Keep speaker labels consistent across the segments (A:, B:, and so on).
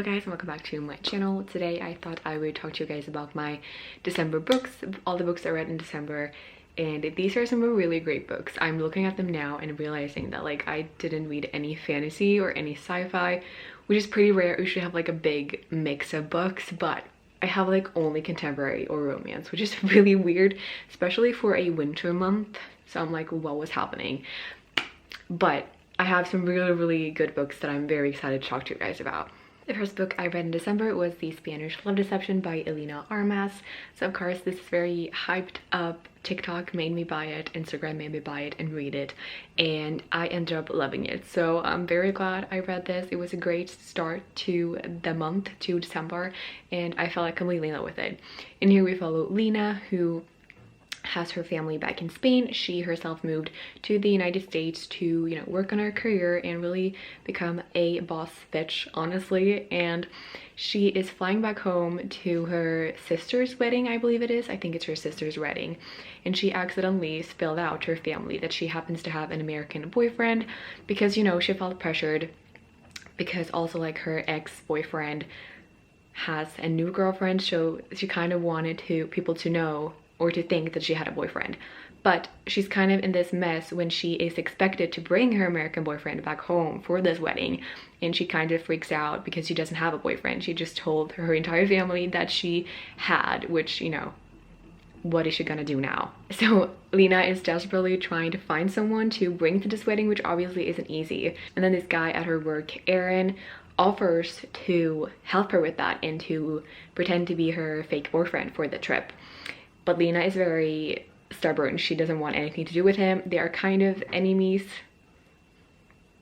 A: Hello guys, and welcome back to my channel. Today I thought I would talk to you guys about my December books, all the books I read in December, and these are some really great books. I'm looking at them now and realizing that like I didn't read any fantasy or any sci-fi, which is pretty rare. You should have like a big mix of books, but I have like only contemporary or romance, which is really weird, especially for a winter month. So I'm like, what was happening? But I have some really good books that I'm very excited to talk to you guys about. The first book I read in December was The Spanish Love Deception by Elena Armas. So of course this is very hyped up. TikTok made me buy it, Instagram made me buy it and read it, and I ended up loving it. So I'm very glad I read this. It was a great start to the month, to December, and I felt like completely in love with it. And here we follow Lena, who has her family back in Spain. She herself moved to the United States to, you know, work on her career and really become a boss bitch, honestly. And she is flying back home to her sister's wedding, I believe it is. I think it's her sister's wedding. And she accidentally spilled out to her family that she happens to have an American boyfriend because, you know, she felt pressured because also like her ex-boyfriend has a new girlfriend, so she kind of wanted people to know or to think that she had a boyfriend. But she's kind of in this mess when she is expected to bring her American boyfriend back home for this wedding, and she kind of freaks out because she doesn't have a boyfriend. She just told her entire family that she had, which, you know, what is she gonna do now? So Lena is desperately trying to find someone to bring to this wedding, which obviously isn't easy. And then this guy at her work, Aaron, offers to help her with that and to pretend to be her fake boyfriend for the trip. But Lena is very stubborn. She doesn't want anything to do with him. They are kind of enemies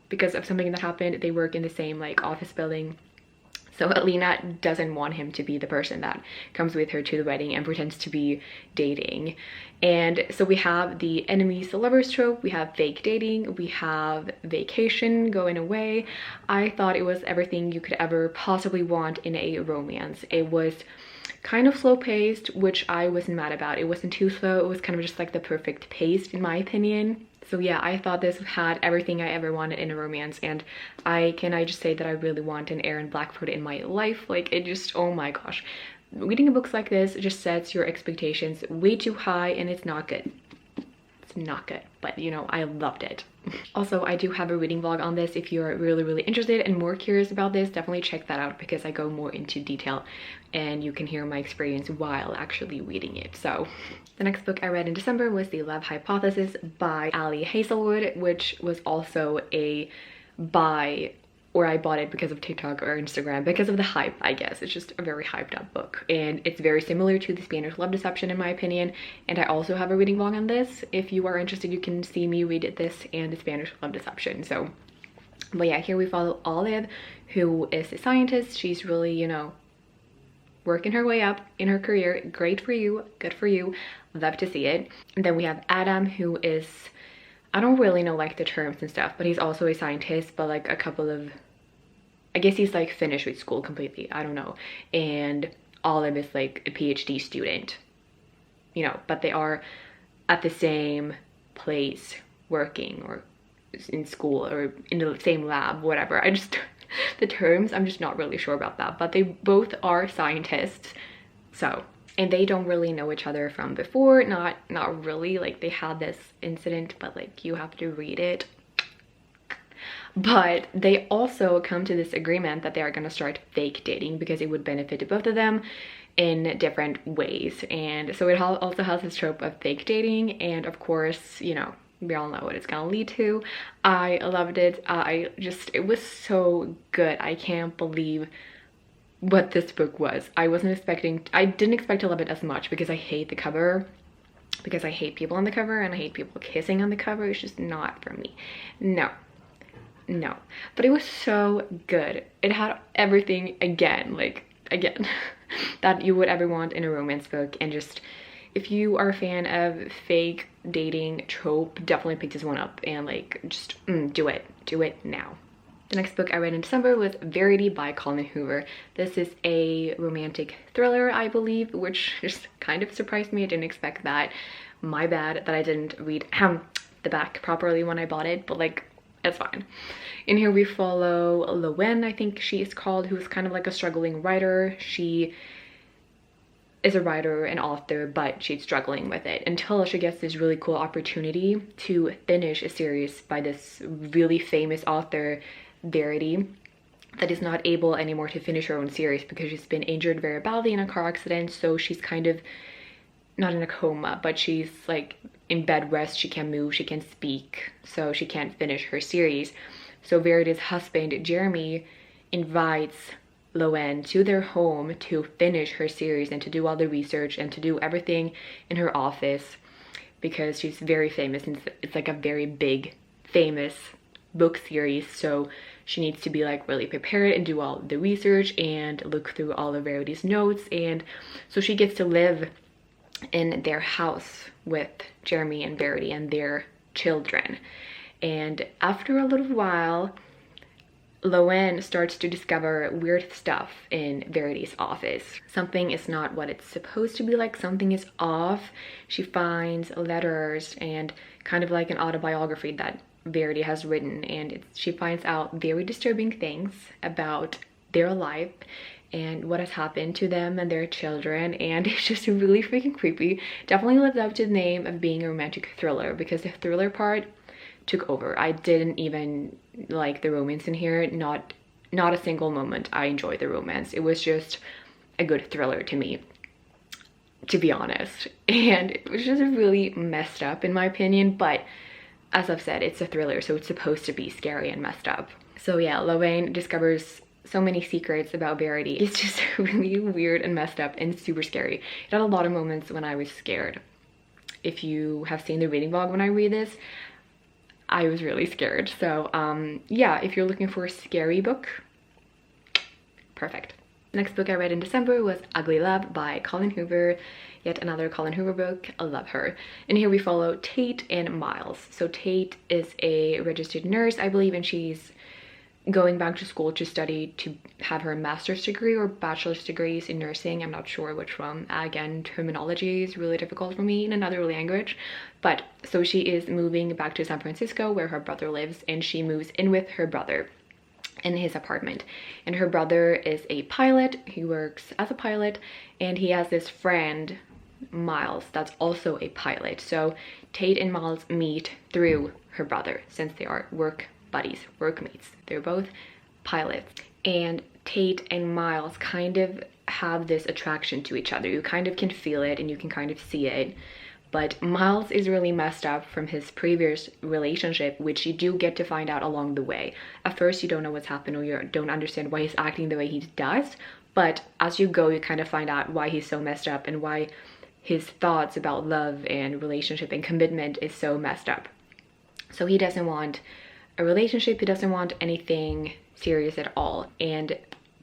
A: because of something that happened. They work in the same like office building. So Lena doesn't want him to be the person that comes with her to the wedding and pretends to be dating. And so we have the enemies to lovers trope, we have fake dating, we have vacation, going away. I thought it was everything you could ever possibly want in a romance. It was kind of slow paced, which I wasn't mad about. It wasn't too slow. It was kind of just like the perfect pace in my opinion. So yeah, I thought this had everything I ever wanted in a romance, and I just say that I really want an Aaron Blackford in my life. Like, it just, oh my gosh. Reading books like this just sets your expectations way too high, and it's not good. It's not good, but you know, I loved it. Also, I do have a reading vlog on this. If you're really interested and more curious about this, definitely check that out because I go more into detail and you can hear my experience while actually reading it. So the next book I read in December was The Love Hypothesis by Ali Hazelwood, which was also a buy, or I bought it because of TikTok or Instagram because of the hype, I guess. It's just a very hyped up book, and it's very similar to The Spanish Love Deception in my opinion. And I also have a reading vlog on this. If you are interested, you can see me read this and The Spanish Love Deception. So, but yeah, here we follow Olive, who is a scientist. She's really, you know, working her way up in her career. Great for you, good for you, love to see it. And then we have Adam, who is, I don't really know like the terms and stuff, but he's also a scientist, but like a couple of, I guess he's like finished with school completely, I don't know. And Olive is like a PhD student, you know, but they are at the same place working or in school or in the same lab, whatever. I just, the terms, I'm just not really sure about that, but they both are scientists. So, and they don't really know each other from before, not really, like they had this incident, but like you have to read it. But they also come to this agreement that they are going to start fake dating because it would benefit both of them in different ways. And so it also has this trope of fake dating, and of course, you know, we all know what it's gonna lead to. I loved it. It was so good. I can't believe what this book was. I didn't expect to love it as much because I hate the cover, because I hate people on the cover and I hate people kissing on the cover. It's just not for me. No, but it was so good. It had everything again that you would ever want in a romance book. And just, if you are a fan of fake dating trope, definitely pick this one up and like just do it now. The next book I read in December was Verity by Colin Hoover. This is a romantic thriller, I believe, which just kind of surprised me. I didn't expect that. My bad that I didn't read the back properly when I bought it, but like It's fine. In here we follow Lowen, I think she is called, who's kind of like a struggling writer. She is a writer and author, but she's struggling with it until she gets this really cool opportunity to finish a series by this really famous author, Verity, that is not able anymore to finish her own series because she's been injured very badly in a car accident. So she's kind of not in a coma, but she's like in bed rest. She can't move, she can't speak, so she can't finish her series. So Verity's husband, Jeremy, invites Lowen to their home to finish her series and to do all the research and to do everything in her office because she's very famous and it's like a very big, famous book series. So she needs to be like really prepared and do all the research and look through all of Verity's notes. And so she gets to live in their house with Jeremy and Verity and their children. And after a little while, Lowen starts to discover weird stuff in Verity's office. Something is not what it's supposed to be, like something is off. She finds letters and kind of like an autobiography that Verity has written, and she finds out very disturbing things about their life and what has happened to them and their children, and it's just really freaking creepy. Definitely lived up to the name of being a romantic thriller because the thriller part took over. I didn't even like the romance in here. Not a single moment I enjoyed the romance. It was just a good thriller to me, to be honest. And it was just really messed up in my opinion, but as I've said, it's a thriller, so it's supposed to be scary and messed up. So yeah, Lowen discovers so many secrets about Verity. It's just really weird and messed up and super scary. It had a lot of moments when I was scared. If you have seen the reading vlog when I read this, I was really scared. So yeah, if you're looking for a scary book, perfect. The next book I read in December was Ugly Love by Colleen Hoover. Yet another Colleen Hoover book. I love her. And here we follow Tate and Miles. So Tate is a registered nurse, I believe, and she's going back to school to study to have her master's degree or bachelor's degrees in nursing. I'm not sure which one. Again, terminology is really difficult for me in another language. But so she is moving back to San Francisco where her brother lives, and she moves in with her brother in his apartment. And her brother is a pilot. He works as a pilot, and he has this friend, Miles, that's also a pilot. So Tate and Miles meet through her brother since they are work buddies, workmates. They're both pilots. And Tate and Miles kind of have this attraction to each other. You kind of can feel it and you can kind of see it. But Miles is really messed up from his previous relationship, which you do get to find out along the way. At first, you don't know what's happened or you don't understand why he's acting the way he does. But as you go, you kind of find out why he's so messed up and why his thoughts about love and relationship and commitment is so messed up. So he doesn't want a relationship. He doesn't want anything serious at all. And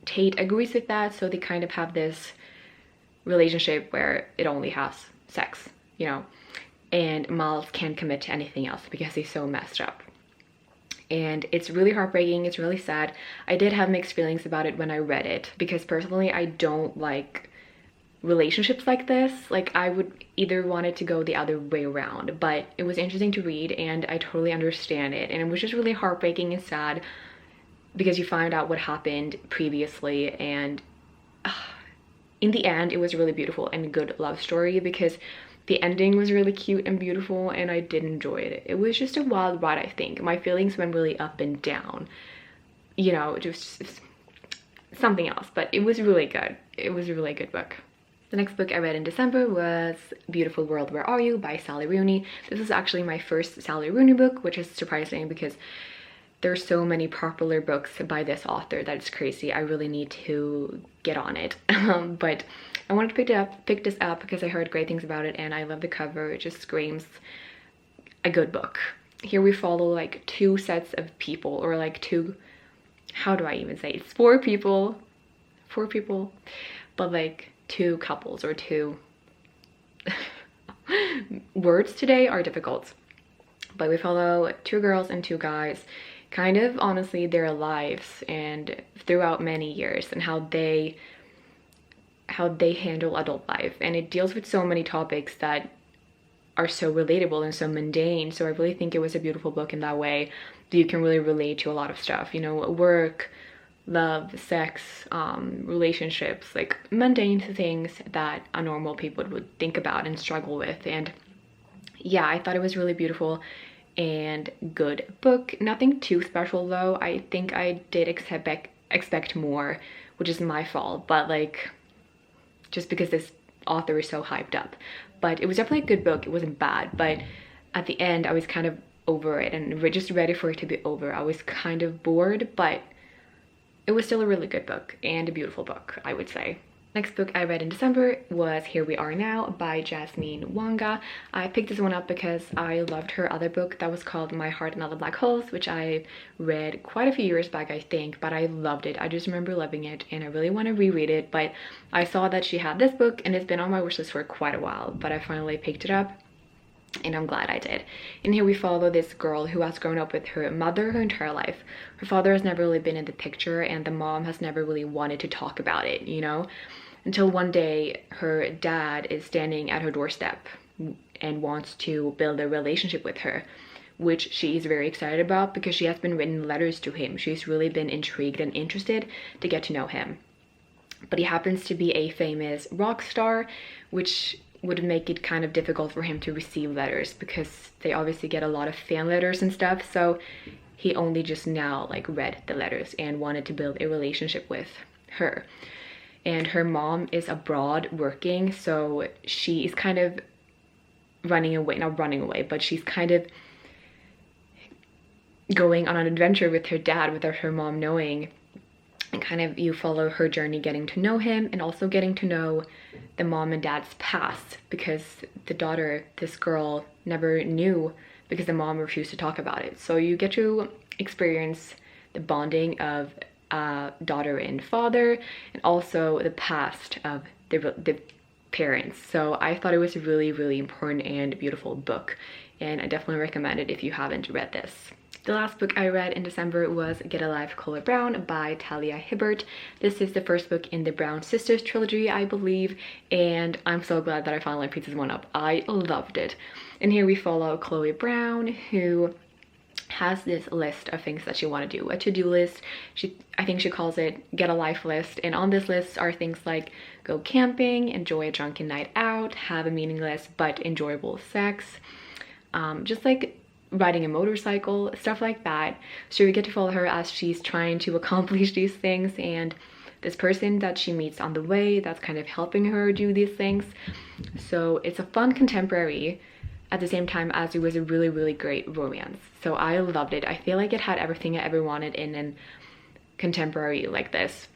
A: Tate agrees with that. So they kind of have this relationship where it only has sex, you know, and Miles can't commit to anything else because he's so messed up. And it's really heartbreaking. It's really sad. I did have mixed feelings about it when I read it because personally I don't like relationships like this. Like I would either want it to go the other way around, but it was interesting to read and I totally understand it. And it was just really heartbreaking and sad because you find out what happened previously, and in the end it was a really beautiful and good love story because the ending was really cute and beautiful and I did enjoy it. It was just a wild ride, I think. My feelings went really up and down, you know, just something else, but it was really good. It was a really good book. The next book I read in December was Beautiful World, Where Are You by Sally Rooney. This is actually my first Sally Rooney book, which is surprising because there's so many popular books by this author that it's crazy. I really need to get on it. But I wanted to pick this up because I heard great things about it and I love the cover. It just screams a good book. Here we follow like two sets of people, or like two, how do I even say it? It's four people, but like two couples or two words today are difficult. But we follow two girls and two guys, kind of honestly their lives and throughout many years and how they handle adult life. And it deals with so many topics that are so relatable and so mundane. So I really think it was a beautiful book in that way that you can really relate to a lot of stuff, you know, work, love, sex, relationships, like mundane things that a normal people would think about and struggle with. And yeah, I thought it was really beautiful and good book. Nothing too special though. I think I did expect more, which is my fault, but like, just because this author is so hyped up. But it was definitely a good book. It wasn't bad, but at the end I was kind of over it and just ready for it to be over. I was kind of bored, but it was still a really good book and a beautiful book, I would say. Next book I read in December was Here We Are Now by Jasmine Wanga. I picked this one up because I loved her other book that was called My Heart and Other Black Holes, which I read quite a few years back, I think, but I loved it. I just remember loving it and I really want to reread it, but I saw that she had this book and it's been on my wishlist for quite a while, but I finally picked it up and I'm glad I did. And here we follow this girl who has grown up with her mother her entire life. Her father has never really been in the picture and the mom has never really wanted to talk about it, you know? Until one day her dad is standing at her doorstep and wants to build a relationship with her, which she is very excited about because she has been written letters to him. She's really been intrigued and interested to get to know him. But he happens to be a famous rock star, which would make it kind of difficult for him to receive letters because they obviously get a lot of fan letters and stuff. So he only just now like read the letters and wanted to build a relationship with her. And her mom is abroad working, so she is kind of running away, not running away, but she's kind of going on an adventure with her dad without her mom knowing. And kind of you follow her journey getting to know him and also getting to know the mom and dad's past, because the daughter, this girl, never knew because the mom refused to talk about it. So you get to experience the bonding of daughter and father and also the past of the parents. So I thought it was a really, really important and beautiful book, and I definitely recommend it if you haven't read this. The last book I read in December was Get a Life, Color Brown by Talia Hibbert. This is the first book in the Brown Sisters trilogy, I believe, and I'm so glad that I finally picked this one up. I loved it. And here we follow Chloe Brown, who has this list of things that she want to do, a to-do list. I think she calls it Get a Life list, and on this list are things like go camping, enjoy a drunken night out, have a meaningless but enjoyable sex, just like riding a motorcycle, stuff like that. So we get to follow her as she's trying to accomplish these things, and this person that she meets on the way that's kind of helping her do these things. So it's a fun contemporary at the same time as it was a really, really great romance. So I loved it. I feel like it had everything I ever wanted in a contemporary like this.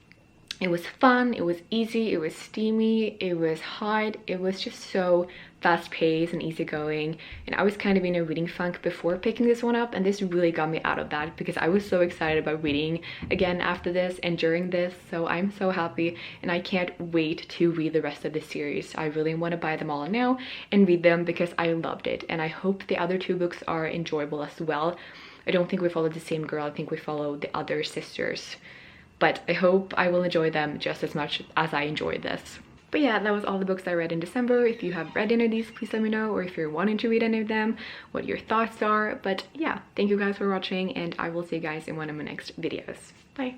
A: It was fun, it was easy, it was steamy, it was hot, it was just so fast-paced and easygoing, and I was kind of in a reading funk before picking this one up, and this really got me out of that because I was so excited about reading again after this and during this. So I'm so happy and I can't wait to read the rest of this series. I really want to buy them all now and read them because I loved it, and I hope the other two books are enjoyable as well. I don't think we follow the same girl, I think we follow the other sisters, but I hope I will enjoy them just as much as I enjoyed this. But yeah, that was all the books I read in December. If you have read any of these, please let me know, or if you're wanting to read any of them, what your thoughts are. But yeah, thank you guys for watching, and I will see you guys in one of my next videos. Bye!